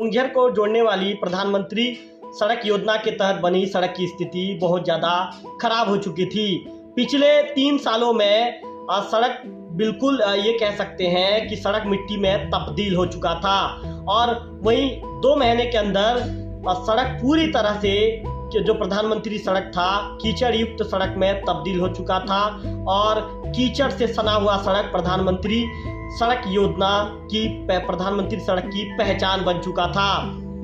मुंगेर को जोड़ने वाली प्रधानमंत्री सड़क योजना के तहत बनी सड़क की स्थिति बहुत ज़्यादा खराब हो चुकी थी। पिछले 3 सालों में सड़क बिल्कुल ये कह सकते हैं कि सड़क मिट्टी में तब्दील हो चुका था और वहीं 2 महीने के अंदर सड़क पूरी तरह से जो प्रधानमंत्री सड़क था कीचड़ युक्त सड़क में तब्दील हो चुका था और कीचड़ से सना हुआ सड़क प्रधानमंत्री सड़क योजना की प्रधानमंत्री सड़क की पहचान बन चुका था।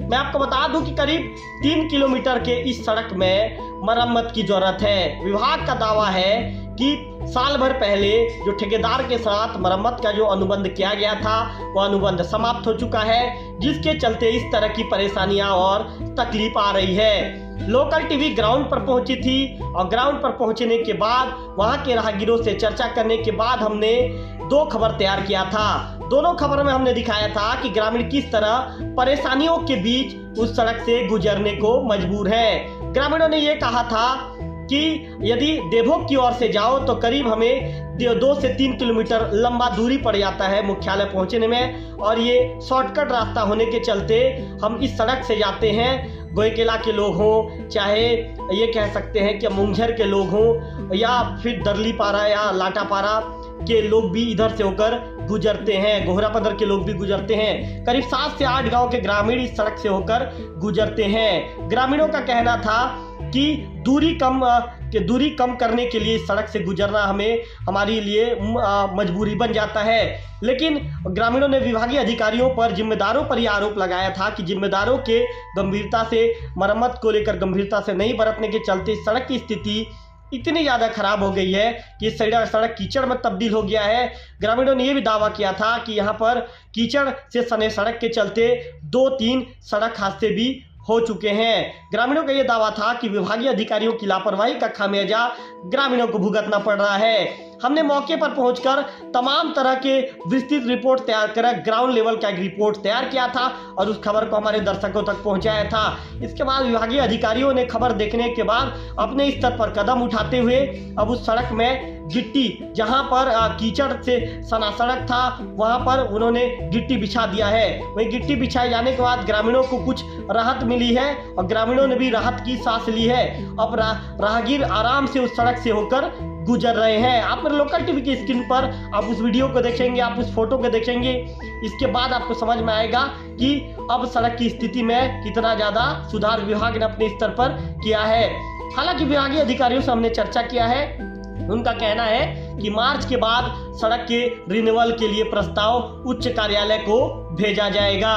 मैं आपको बता दूं कि करीब 3 किलोमीटर के इस सड़क में मरम्मत की जरूरत है। विभाग का दावा है कि साल भर पहले जो ठेकेदार के साथ मरम्मत का जो अनुबंध किया गया था वह अनुबंध समाप्त हो चुका है, जिसके चलते इस तरह की परेशानियां और तकलीफ आ रही है। लोकल टीवी ग्राउंड पर पहुंची थी और ग्राउंड पर पहुंचने के बाद वहां के राहगीरों से चर्चा करने के बाद हमने 2 खबर तैयार किया था। दोनों खबर में हमने दिखाया था कि ग्रामीण किस तरह परेशानियों के बीच उस सड़क से गुजरने को मजबूर है। ग्रामीणों ने यह कहा था कि यदि देवभोग की ओर से जाओ तो करीब हमें 2 से 3 किलोमीटर लंबा दूरी पड़ जाता है मुख्यालय पहुंचने में, और ये शॉर्टकट रास्ता होने के चलते हम इस सड़क से जाते हैं। गोयकेला के लोग हों, चाहे ये कह सकते हैं कि मुंगेर के लोग हों या फिर दरलीपारा या लाटापारा के लोग भी इधर से होकर गुजरते हैं, गोहरापदर के लोग भी गुजरते हैं। करीब 7 से 8 गांव के ग्रामीण इस सड़क से होकर गुजरते हैं। ग्रामीणों का कहना था कि दूरी कम करने के लिए इस सड़क से गुजरना हमारे लिए मजबूरी बन जाता है। लेकिन ग्रामीणों ने विभागीय अधिकारियों पर, जिम्मेदारों पर यह आरोप लगाया था कि जिम्मेदारों के गंभीरता से मरम्मत को लेकर गंभीरता से नहीं बरतने के चलते सड़क की स्थिति इतनी ज़्यादा खराब हो गई है कि सड़क कीचड़ में तब्दील हो गया है। ग्रामीणों ने यह भी दावा किया था कि यहाँ पर कीचड़ से सने सड़क के चलते 2-3 सड़क हादसे भी हो चुके हैं। ग्रामीणों का यह दावा था कि विभागीय अधिकारियों की लापरवाही का खामियाजा ग्रामीणों को भुगतना पड़ रहा है। हमने मौके पर पहुंचकर तमाम तरह के विस्तृत रिपोर्ट तैयार कर ग्राउंड लेवल का एक रिपोर्ट तैयार किया था और उस खबर को हमारे दर्शकों तक पहुंचाया था। इसके बाद विभागीय अधिकारियों ने खबर देखने के बाद अपने स्तर पर कदम उठाते हुए अब उस सड़क में गिट्टी, जहां पर कीचड़ से सना सड़क था वहां पर उन्होंने गिट्टी बिछा दिया है। वही गिट्टी बिछाए जाने के बाद ग्रामीणों को कुछ राहत मिली है और ग्रामीणों ने भी राहत की सांस ली है। अब राहगीर आराम से उस सड़क से होकर गुजर रहे हैं। आप मेरे लोकल टीवी की स्क्रीन पर आप उस वीडियो को देखेंगे, आप उस फोटो को देखेंगे, इसके बाद आपको समझ में आएगा कि अब सड़क की स्थिति में कितना ज़्यादा सुधार विभाग ने अपने स्तर पर किया है। हालांकि विभागीय अधिकारियों से हमने चर्चा किया है, उनका कहना है कि मार्च के बाद सड़क के रिन्यूअल के लिए प्रस्ताव उच्च कार्यालय को भेजा जाएगा।